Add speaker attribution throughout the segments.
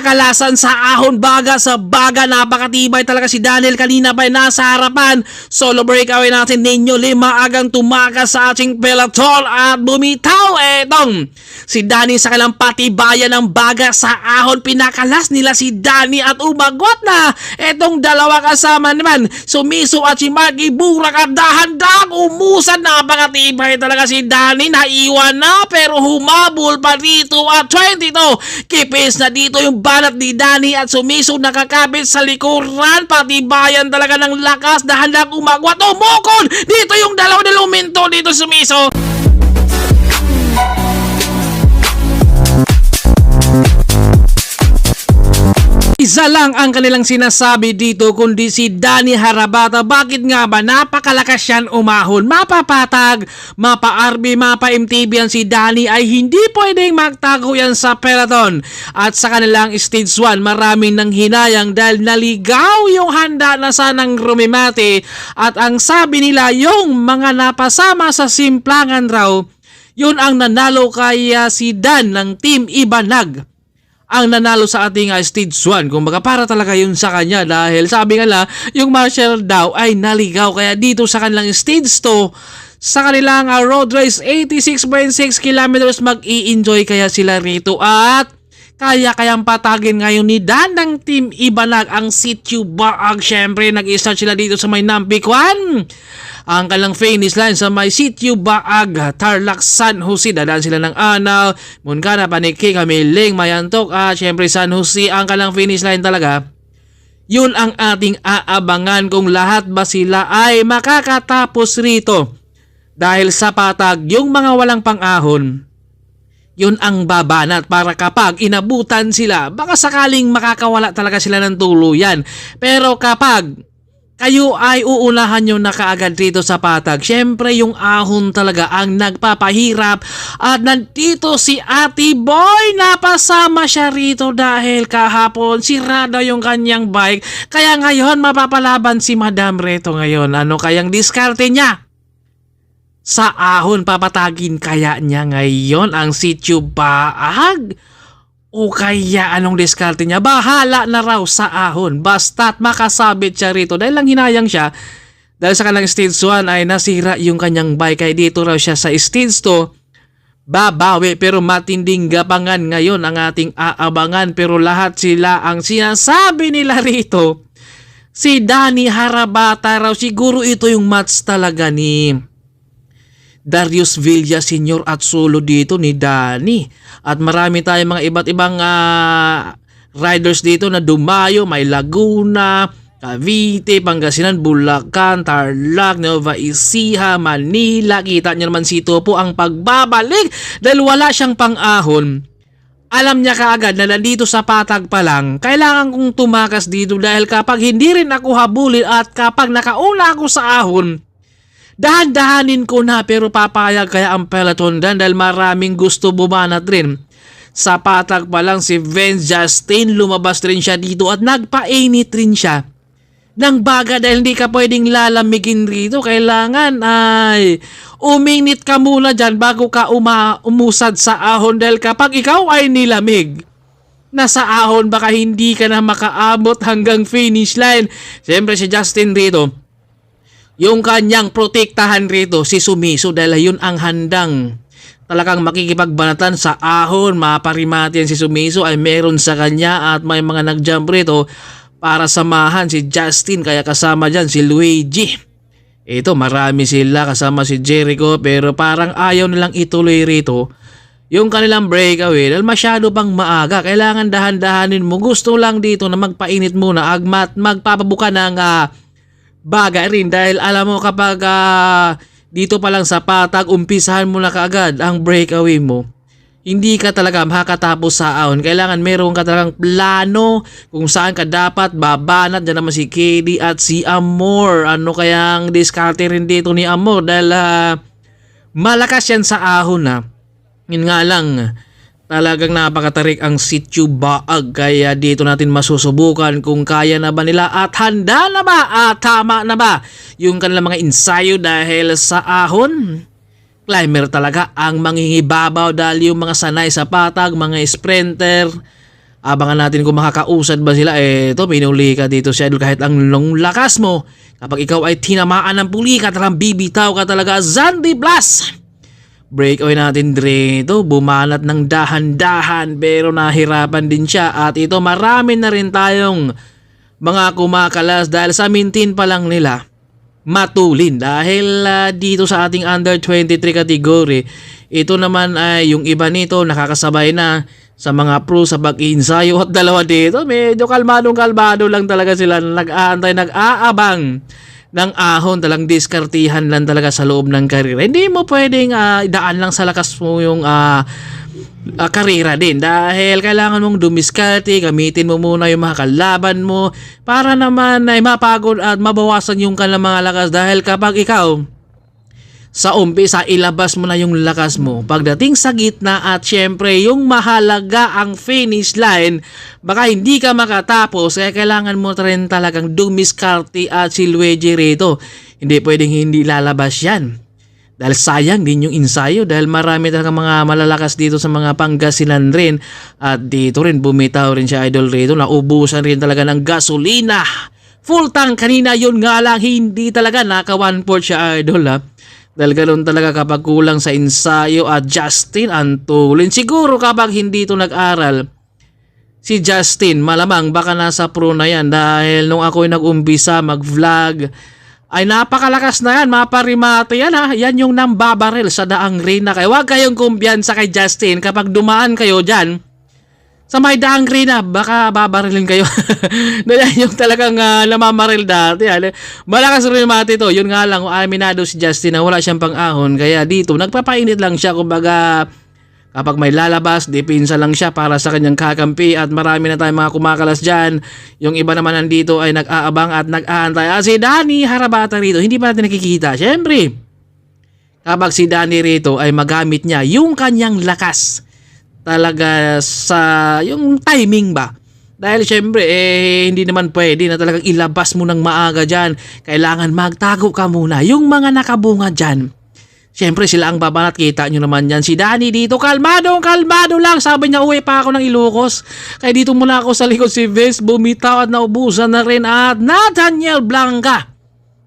Speaker 1: pinakalasan sa ahon baga sa baga. Napakatibay talaga si Daniel. Kanina pa nasa harapan. Solo breakaway natin ninyo. 5 agang tumakas sa ating peloton at bumitaw. Etong si Danny sa kailang patibayan ng baga sa ahon. Pinakalas nila si Danny at umagot na. Etong dalawa kasama naman. Sumiso at si Mark Iburak at dahan-dahang umusad. Napakatibay talaga si Danny. Naiwan na pero humabol pa dito at 22. Kipis na dito yung balat ni Danny at Sumiso nakakabit sa likuran. Patibayan talaga ng lakas. Dahan-dahang umagwat. Umukon! Dito yung dalawa na luminto dito Sumiso. Isa lang ang kanilang sinasabi dito kundi si Danny Harabata. Bakit nga ba? Napakalakas yan umahon. Mapapatag, mapa-RB, mapa-MTB yan si Danny ay hindi pwedeng magtago yan sa peloton. At sa kanilang stage 1, maraming nang hinayang dahil naligaw yung handa na sanang rumimati. At ang sabi nila, yung mga napasama sa simplangan raw, yun ang nanalo kaya si Dan ng Team Ibanag ang nanalo sa ating stage 1. Kung baga para talaga yun sa kanya dahil sabi nga la, yung Marshall daw ay naligaw. Kaya dito sa kanilang stage 2, sa kanilang road race 86.6 kilometers mag-i-enjoy kaya sila rito at kayang patagin ngayon ni Dan ng Team Ibanag ang Sitio Baag. Syempre nag-i-start sila dito sa may Nampikwan. Ang kalang finish line sa may Sitio Baag, Tarlac, San Jose. Dadaan sila ng Anao, Moncada, Paniqui, Kamiling, Mayantok at syempre San Jose. Ang kalang finish line talaga, yun ang ating aabangan kung lahat ba sila ay makakatapos rito. Dahil sa patag, yung mga walang pang-ahon, yun ang babanat para kapag inabutan sila, baka sakaling makakawala talaga sila ng tuluyan. Pero kapag kayo ay uunahan nyo na kaagad rito sa patag, syempre yung ahon talaga ang nagpapahirap. At nandito si Ate Boy, napasama siya rito dahil kahapon sirada yung kanyang bike. Kaya ngayon mapapalaban si Madam Reto ngayon. Ano kayang diskarte niya? Sa ahon papatagin kaya niya ngayon ang Sitio Baag? O kaya anong diskarte niya? Bahala na raw sa ahon. Basta't makasabit siya rito. Dahil lang hinayang siya. Dahil sa kanilang stage 1 ay nasira yung kanyang bike. Kaya dito raw siya sa stage 2. Babawi pero matinding gapangan ngayon ang ating aabangan. Pero lahat sila ang sinasabi nila rito. Si Danny Harabata raw. Siguro ito yung match talaga ni Darius Villa Sr. at solo dito ni Danny. At marami tayong mga iba't ibang riders dito na dumayo. May Laguna, Cavite, Pangasinan, Bulacan, Tarlac, Nueva Ecija, Manila. Kita niyo naman si Topo ang pagbabalik dahil wala siyang pang-ahon. Alam niya kaagad na nandito sa patag pa lang, kailangan kong tumakas dito dahil kapag hindi rin ako habulin at kapag nakauna ako sa ahon, dahan-dahanin ko na pero papayag kaya ang peloton dahil maraming gusto bumanat rin. Sa patag pa lang si Vince Justin lumabas rin siya dito at nagpainit rin siya ng baga dahil hindi ka pwedeng lalamigin rito. Kailangan ay uminit ka muna dyan bago ka umusad sa ahon dahil kapag ikaw ay nilamig nasa ahon baka hindi ka na makaabot hanggang finish line. Siyempre si Justin rito, yung kanyang protektahan rito si Sumiso dahil yun ang handang talagang makikipagbanatan sa ahon. Maparimati yan si Sumiso ay meron sa kanya at may mga nag-jump rito para samahan si Justin. Kaya kasama dyan si Luigi. Ito marami sila kasama si Jericho pero parang ayaw nilang ituloy rito yung kanilang breakaway dahil masyado pang maaga. Kailangan dahan-dahanin mo. Gusto lang dito na magpainit muna agmat magpapabuka ng baga rin dahil alam mo kapag dito pa lang sa patag umpisahan mo na kaagad ang breakaway mo, hindi ka talaga makakatapos sa ahon. Kailangan meron ka talagang plano kung saan ka dapat babanat. Diyan naman si KD at si Amor. Ano kayang diskarte rin dito ni Amor dahil malakas yan sa ahon yun nga lang talagang napakatarik ang Sitio Baag. Kaya dito natin masusubukan kung kaya na ba nila at handa na ba at tama na ba yung kanilang mga ensayo dahil sa ahon. Climber talaga ang mangingibabaw dahil yung mga sanay sa patag, mga sprinter Abangan natin kung makakausad ba sila. Ito, pinuli ka dito si Idol kahit ang lakas mo. Kapag ikaw ay tinamaan ng puli ka, talagang bibitaw ka talaga. Zandy Blas! Breakaway natin dito. Bumanat ng dahan-dahan pero nahirapan din siya. At ito, marami na rin tayong mga kumakalas dahil sa mintin pa lang nila matulin. Dahil dito sa ating under 23 category, ito naman ay yung iba nito nakakasabay na sa mga pro sa pag-iinsayo at dalawa dito medyo kalmadong-kalmado lang talaga sila, nag-aantay, nag-aabang ng ahon, talang diskartihan lang talaga sa loob ng karera. Hindi mo pwedeng idaan lang sa lakas mo yung karera din dahil kailangan mong dumiskarte, gamitin mo muna yung mga kalaban mo para naman ay mapagod at mabawasan yung kanilang mga lakas dahil kapag ikaw sa umpisa, ilabas mo na yung lakas mo. Pagdating sa gitna at syempre yung mahalaga ang finish line, baka hindi ka makatapos kaya kailangan mo rin talagang dumiskarte at silweje rito. Hindi pwedeng hindi lalabas yan. Dahil sayang din yung ensayo dahil marami talaga mga malalakas dito sa mga Pangasinan rin. At dito rin bumitaw rin siya Idol rito. Naubusan rin talaga ng gasolina. Full tank kanina, yun nga lang hindi talaga naka 1/4 siya Idol ha. Dahil ganoon talaga kapag kulang sa ensayo at Justin Antolin. Siguro kapag hindi ito nag-aral, si Justin malamang baka nasa pro na yan dahil nung ako'y nag-umbisa mag-vlog, ay napakalakas na yan, maparimate yan ha. Yan yung nambabaril sa daang rina. Kaya huwag kayong kumbiyansa kay Justin kapag dumaan kayo dyan sa may daang rina, baka babarilin kayo. Yan yung talagang namamaril dati. Malakas rin mati to. Yun nga lang, aminado si Justin na wala siyang pang-ahon. Kaya dito, nagpapainit lang siya. Kumbaga, kapag may lalabas, dipinsa lang siya para sa kanyang kakampi. At marami na tayong mga kumakalas dyan. Yung iba naman nandito ay nag-aabang at nag-aantay. Si Danny Harabata rito, hindi pa natin nakikita. Siyempre, kapag si Danny rito ay magamit niya yung kanyang lakas talaga sa yung timing ba. Dahil syempre hindi naman pwede na talagang ilabas mo ng maaga dyan. Kailangan magtago ka muna. Yung mga nakabunga dyan, syempre sila ang babanat. Kita nyo naman yan. Si Danny dito, kalmado lang. Sabi niya, uwi pa ako ng Ilocos. Kaya dito muna ako sa likod si Vince. Bumitaw at naubusan na rin. At Nathaniel Blanca,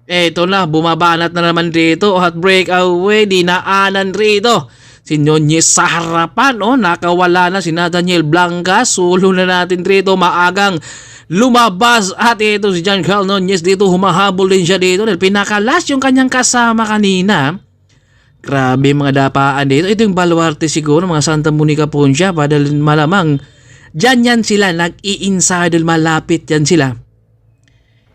Speaker 1: eto na, bumabanat na naman dito. At breakaway, dinaanan rito si Nunez sa harapan. Nakawala na si Nathaniel Blanca. Sulo na natin dito. Maagang lumabas. At ito si Giancarlo Nunez dito. Humahabol din siya dito. Dahil pinakalas yung kanyang kasama kanina. Grabe mga dapaan dito. Ito yung baluarte siguro. Mga Santa Monica Poncia. Dahil malamang dyan yan sila. Nag-i-inside. Malapit yan sila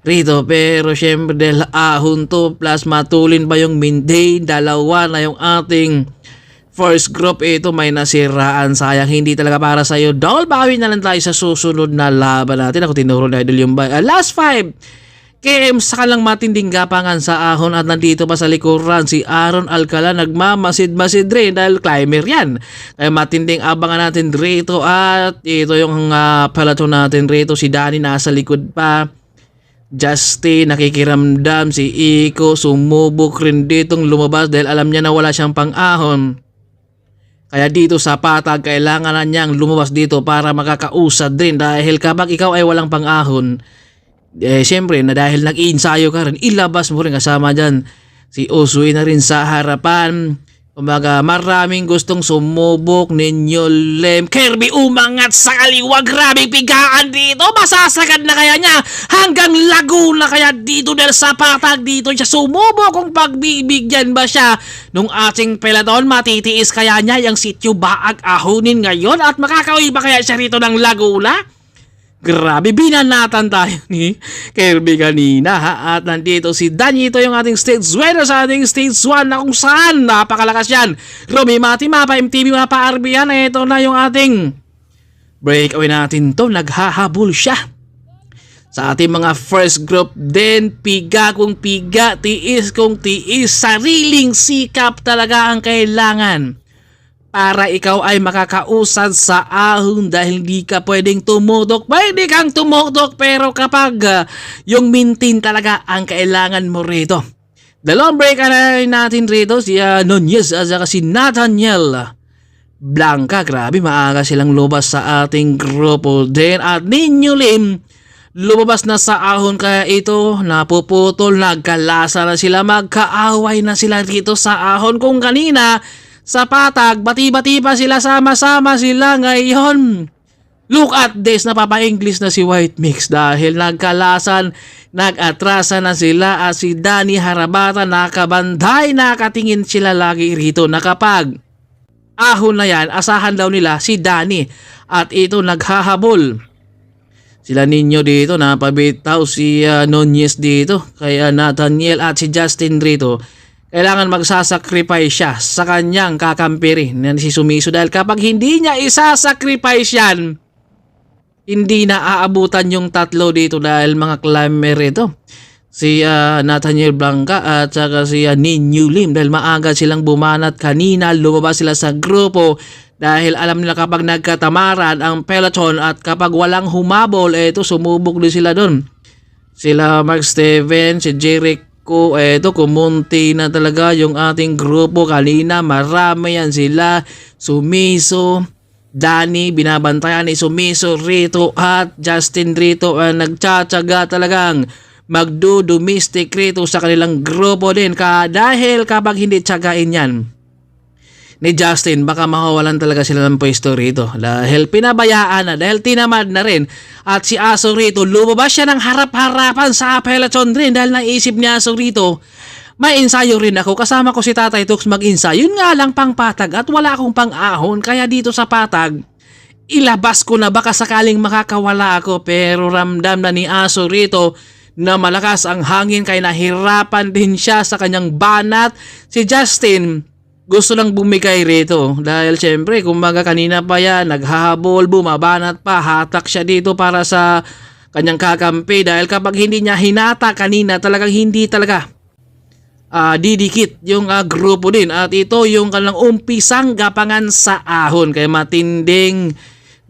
Speaker 1: rito. Pero syempre dahil ahon to plus matulin pa yung Minday. Dalawa na yung ating first group. Ito may nasiraan, sayang, hindi talaga para sa'yo. Dahil bawi na lang tayo sa susunod na laban natin. Ako tinuro na Idol yung last 5 km sa kalang matinding gapangan sa ahon. At nandito pa sa likuran si Aaron Alcala, nagmamasid-masid rin dahil climber yan. Kaya matinding abangan natin rito. At ito yung palato natin rito. Si Danny nasa likod pa. Justin nakikiramdam. Si Iko sumubok rin ditong lumabas dahil alam niya na wala siyang pang-ahon. Kaya dito sa patag, kailangan na niyang lumabas dito para makakausad din. Dahil kapag ikaw ay walang pang-ahon, siyempre na dahil nag-iinsayo ka rin, ilabas mo rin kasama dyan. Si Usui na rin sa harapan. Kumbaga, maraming gustong sumubok ninyo Lem. Kirby umangat sa kaliwa. Grabing pigaan dito. Masasagad na kaya niya hanggang Laguna. Kaya dito dahil sa patag dito siya sumubok. Kung pagbibigyan ba siya nung ating peloton, matitiis kaya niya yung sityo baag ahunin ngayon? At makakauwi ba kaya siya rito ng Laguna? Grabe, binanatan tayo ni Kirby kanina ha. At nandito si Danny, ito yung ating stage winner sa ating stage 1 na kung saan napakalakas yan. Romy Mati, mapa MTV, mapa RB yan. Ito na yung ating breakaway natin to. Naghahabol siya sa ating mga first group din. Piga kung piga, tiis kung tiis. Sariling sikap talaga ang kailangan para ikaw ay makakausad sa ahon dahil hindi ka pwedeng tumudok. Pwede kang tumudok pero kapag yung mintin talaga ang kailangan mo rito. Dalawang break natin rito si Nunez at saka si Nathaniel Blanca, grabe maaga silang lumabas sa ating grupo din. At Ninyo Lim, lumabas na sa ahon kaya ito napuputol, nagkalasa na sila, magkaaway na sila rito sa ahon. Kung kanina sa patag, bati-bati pa sila, sama-sama sila ngayon. Look at this, napapa-English na si White Mix dahil nagkalasan, nag-atrasan na sila at si Danny Harabata nakabanday, nakatingin sila lagi rito na kapag ahon na yan, asahan daw nila si Danny at ito naghahabol. Sila Ninyo dito, napabitaw si Nunez dito, kaya Nathaniel at si Justin rito. Kailangan magsasacrifice siya sa kanyang kakampiri na si Sumiso dahil kapag hindi niya isasacrifice yan, hindi na aabutan yung tatlo dito dahil mga climber ito. Si Nathaniel Blanca at saka si Ninyo Lim dahil maaga silang bumanat kanina, lumabas sila sa grupo dahil alam nila kapag nagkatamaran ang peloton at kapag walang humabol, eto sumubok din sila doon. Sila Mark Steven, si Jericho, eto kumunti na talaga yung ating grupo kanina, marami yan sila. Sumiso, Danny, binabantayan ni Sumiso rito at Justin rito nagtsatsaga talagang magdo-domestic rito sa kanilang grupo din dahil kapag hindi tsagain yan ni Justin, baka mawawalan talaga sila ng pwesto rito dahil pinabayaan na, dahil tinamad na rin. At si Aso rito, lumabas siya ng harap-harapan sa peloton rin dahil naisip ni Aso rito, may ensayo rin ako, kasama ko si Tatay Tux mag-ensayo. Yun nga lang pang patag at wala akong pang-ahon, kaya dito sa patag ilabas ko na, baka sakaling makakawala ako. Pero ramdam na ni Aso rito na malakas ang hangin kaya nahirapan din siya sa kanyang banat. Si Justin gusto lang bumigay rito dahil syempre kumbaga kanina pa yan naghahabol, bumabanat pa, hatak siya dito para sa kanyang kakampi dahil kapag hindi niya hinata kanina talagang hindi talaga didikit yung grupo din. At ito yung kanilang umpisang gapangan sa ahon kaya matinding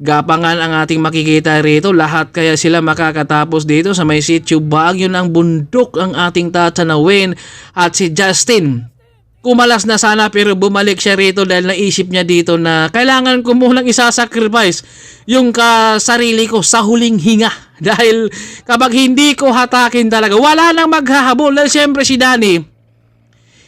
Speaker 1: gapangan ang ating makikita rito. Lahat kaya sila makakatapos dito sa may sitio Baguio ng bundok ang ating tatanawin. At si Justin, kumalas na sana pero bumalik siya rito dahil naisip niya dito na kailangan ko munang isasacrifice yung sarili ko sa huling hinga. Dahil kapag hindi ko hatakin talaga, wala nang maghahabol. Dahil siyempre si Danny,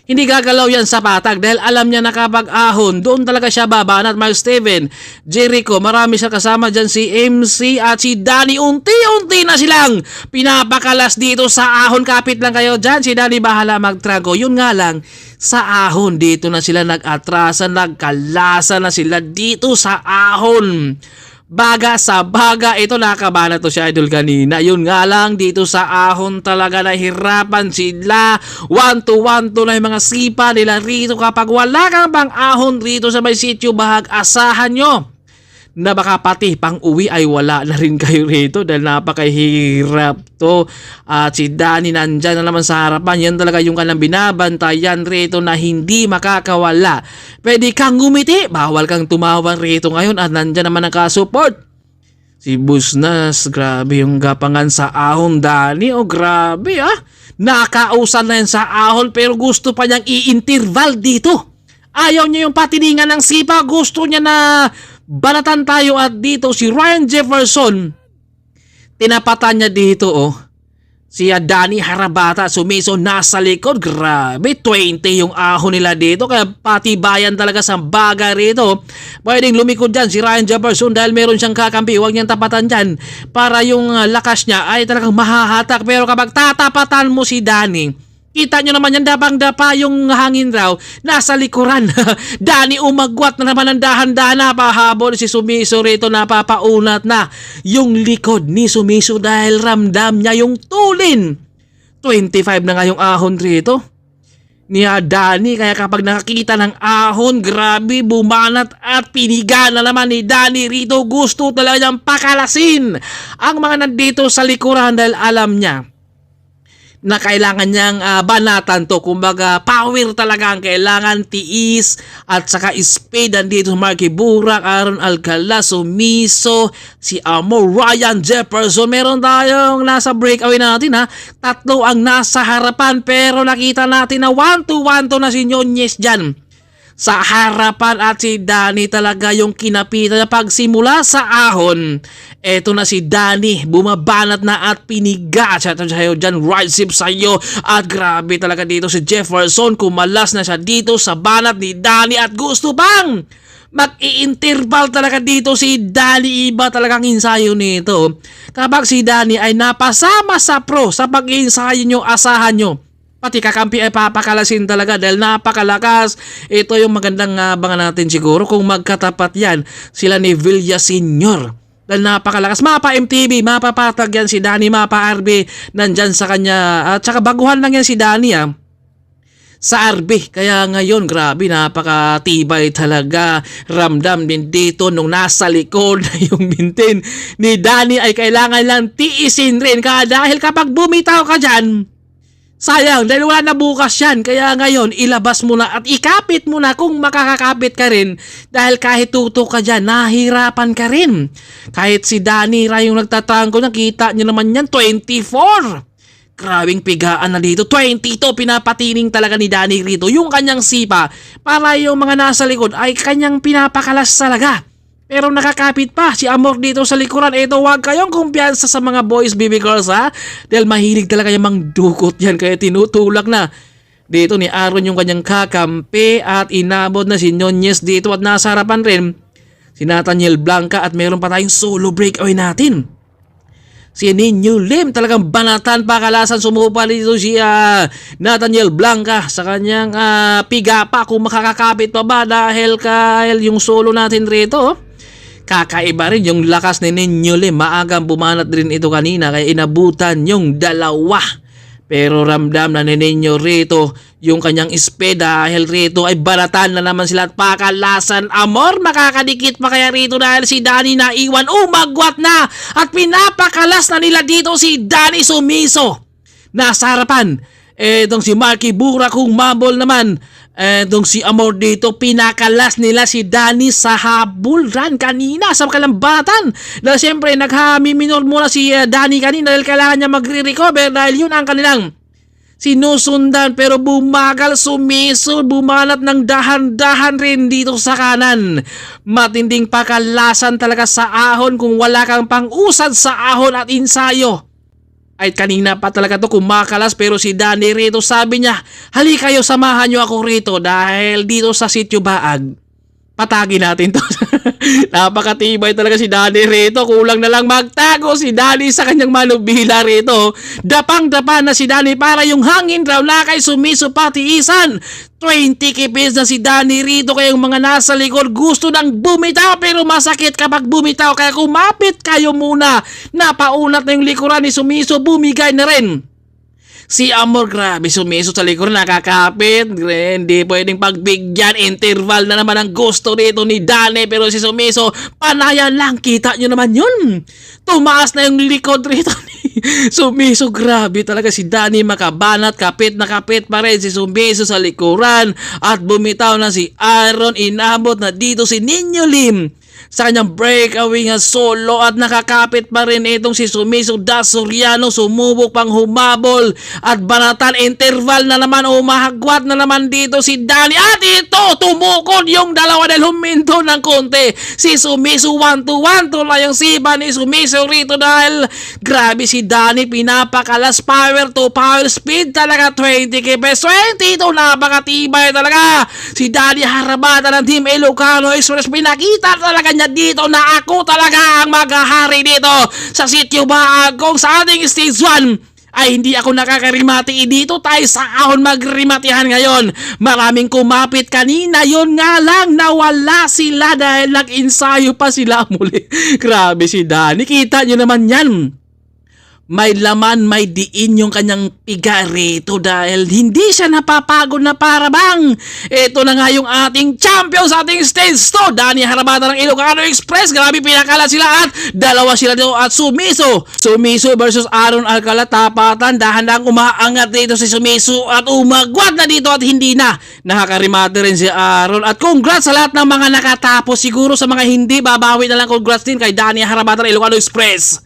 Speaker 1: hindi gagalaw yan sa patag dahil alam niya na kapag ahon, doon talaga siya babanat. Mark Steven, Jericho, marami siya kasama dyan, si MC at si Danny. Unti-unti na silang pinapakalas dito sa ahon. Kapit lang kayo dyan, si Danny bahala magtrago. Yun nga lang, sa ahon dito na sila nag-atrasan, nagkalasa na sila dito sa ahon. Baga sa baga, ito nakabana to si Idol kanina. Yun nga lang, dito sa ahon talaga nahirapan sila. 1-to-1 na yung mga sipa nila rito. Kapag wala kang pang ahon rito sa may sitio bahag, asahan nyo na baka pati pang uwi ay wala na rin kayo rito dahil napakahirap to. At si Danny nandyan na naman sa harapan, yan talaga yung kanilang binabantayan rito na hindi makakawala. Pwede kang ngumiti, bawal kang tumawa rito ngayon at nandyan naman ang kasupport si Busnas. Grabe yung gapangan sa ahon, Danny. Oh grabe nakausan na yan sa ahon pero gusto pa niyang i-interval dito. Ayaw niya yung patiningan ng sipa, gusto niya na banatan tayo. At dito si Ryan Jefferson, tinapatan niya dito si Danny Harabata, Sumiso nasa likod. Grabe, 20 yung ahon nila dito kaya patibayan talaga sa baga rito. Pwedeng lumikod dyan si Ryan Jefferson dahil meron siyang kakampi, huwag niyang tapatan dyan para yung lakas niya ay talagang mahahatak. Pero kapag tatapatan mo si Danny, kita nyo naman yan, dapang-dapa yung hangin raw nasa likuran. Danny umagwat na naman ang dahan-dahan, napahabol si Sumiso rito, napapaunat na yung likod ni Sumiso dahil ramdam niya yung tulin. 25 na nga yung ahon rito ni Danny, kaya kapag nakakita ng ahon, grabe bumanat at piniga na naman ni Danny rito. Gusto talaga niyang pakalasin ang mga nandito sa likuran dahil alam niya na kailangan niyang banatan to. Kumbaga power talaga ang kailangan, tiis at saka speed. Andito Marky Burak, Aaron Alcala, Sumiso, si Ryan Jefferson. Meron tayong nasa breakaway natin tatlo ang nasa harapan pero nakita natin na 1-to-1 to na si Nunez dyan sa harapan at si Danny talaga yung kinapitan na pagsimula sa ahon. Eto na si Danny, bumabanat na at piniga. Shout out sa'yo dyan, right sip sa'yo. At grabe talaga dito si Jefferson, kumalas na siya dito sa banat ni Danny at gusto bang mag-i-interval talaga dito si Danny. Iba talagang ensayo nito. Kapag si Danny ay napasama sa pro sa pag-iensayo nyo, asahan nyo, pati kakampi ay papakalasin talaga dahil napakalakas. Ito yung magandang abangan natin siguro kung magkatapat yan sila ni Villa Senior. Dahil napakalakas. Mapa MTV, mapapatag yan si Danny, mapa RB nandyan sa kanya. At saka baguhan lang yan si Danny sa RB. Kaya ngayon, grabe, napakatibay talaga. Ramdam din dito nung nasa likod na yung mintin ni Danny ay kailangan lang tiisin rin ka dahil kapag bumitaw ka dyan, sayang, dahil wala na bukas yan. Kaya ngayon, ilabas mo na at ikapit mo na kung makakakapit ka rin. Dahil kahit tutok ka dyan, nahirapan ka rin. Kahit si Danny Ray yung nagtatangko, nakita nyo naman yan, 24. Grabing pigaan na dito. 22, pinapatining talaga ni Danny rito. Yung kanyang sipa, para yung mga nasa likod ay kanyang pinapakalas talaga. Pero nakakapit pa si Amor dito sa likuran. Ito, huwag kayong kumpiyansa sa mga boys, baby girls dahil mahilig talaga yung mangdukot yan. Kaya tinutulak na dito ni Aaron yung kanyang kakampi. At inabot na si Nunez dito. At nasa harapan rin si Nathaniel Blanca. At meron pa tayong solo breakaway natin. Si Ninyo Lim, talagang banatan pakalasan, sumupa dito si Nathaniel Blanca sa kanyang piga pa kung makakakapit pa ba dahil yung solo natin rito. Kakaiba rin yung lakas ni Ninyo Lim. Maagang bumanat rin ito kanina kaya inabutan yung dalawa. Pero ramdam na ni Ninyo rito yung kanyang speed dahil rito ay baratan na naman sila at pakalasan. Amor, makakadikit pa kaya rito dahil si Danny na iwan. Umagwat na at pinapakalas na nila dito si Danny Sumiso. Nasa harapan, etong si Marky Bura kung mabol naman. Etong si Amor dito, pinakalas nila si Danny sa habol run kanina sa kalambatan. Dahil siyempre nagha-minor muna si Danny kanina dahil kailangan niya magre-recover dahil yun ang kanilang sinusundan. Pero bumagal, Sumiso, bumanat ng dahan-dahan rin dito sa kanan. Matinding pakalasan talaga sa ahon kung wala kang pang-usad sa ahon at ensayo. Ay kanina pa talaga to kumakalas pero si Danny rito sabi niya, halika kayo, samahan nyo ako rito dahil dito sa Sitio Baag patagi natin to. Napakatibay talaga si Danny rito. Kulang na lang magtago si Danny sa kanyang manubila rito. Dapang-dapa na si Danny para yung hangin raw na kay Sumiso patiisan. 20 kipis na si Danny rito kaya yung mga nasa likod gusto nang bumitaw pero masakit kapag bumitaw kaya kumapit kayo muna. Napaunat na yung likuran ni Sumiso, bumigay na rin. Si Amor, grabe, Sumiso sa likod, nakakapit. Hindi pwedeng pagbigyan. Interval na naman ang gusto rito ni Danny. Pero si Sumiso, panayan lang. Kita nyo naman yun. Tumaas na yung likod rito ni Sumiso. Grabe talaga si Danny, makabanat. Kapit na kapit pa rin si Sumiso sa likuran. At bumitaw na si Aaron. Inabot na dito si Ninyo Lim sa kanyang breakaway nga solo at nakakapit pa rin itong si Sumiso Dasoriano. Sumubok pang humabol at banatan, interval na naman, umahagwat na naman dito si Danny at ito tumukod yung dalawa dahil huminto ng konti si Sumiso. 1-1 lang yung siba ni Sumiso rito dahil grabe si Danny, pinapakalas, power to power, speed talaga 20 kph 22, napakatibay talaga si Danny Harabata ng Team Ilocano Express. Pinakita talaga niya dito na ako talaga ang maghahari dito sa Sitio Baag. Kung sa ating stage 1 ay hindi ako nakakarimati, dito tayo sa ahon magrimatihan ngayon. Maraming kumapit kanina, yun nga lang nawala sila dahil nag-ensayo pa sila muli. Grabe si Danny, kita nyo naman yan. May laman, may diin yung kanyang piga rito dahil hindi siya napapagod na para bang ito na nga yung ating champion sa ating stage 2, Danny Harabata ng Ilocano Express. Grabe, pinakala sila at dalawa sila dito at Sumiso versus Aaron Alcala, tapatan, dahan-dahang umaangat dito si Sumiso at umagwat na dito at hindi na nakakarimate rin si Aaron. At congrats sa lahat ng mga nakatapos. Siguro sa mga hindi, babawi na lang congrats din kay Danny Harabata ng Ilocano Express.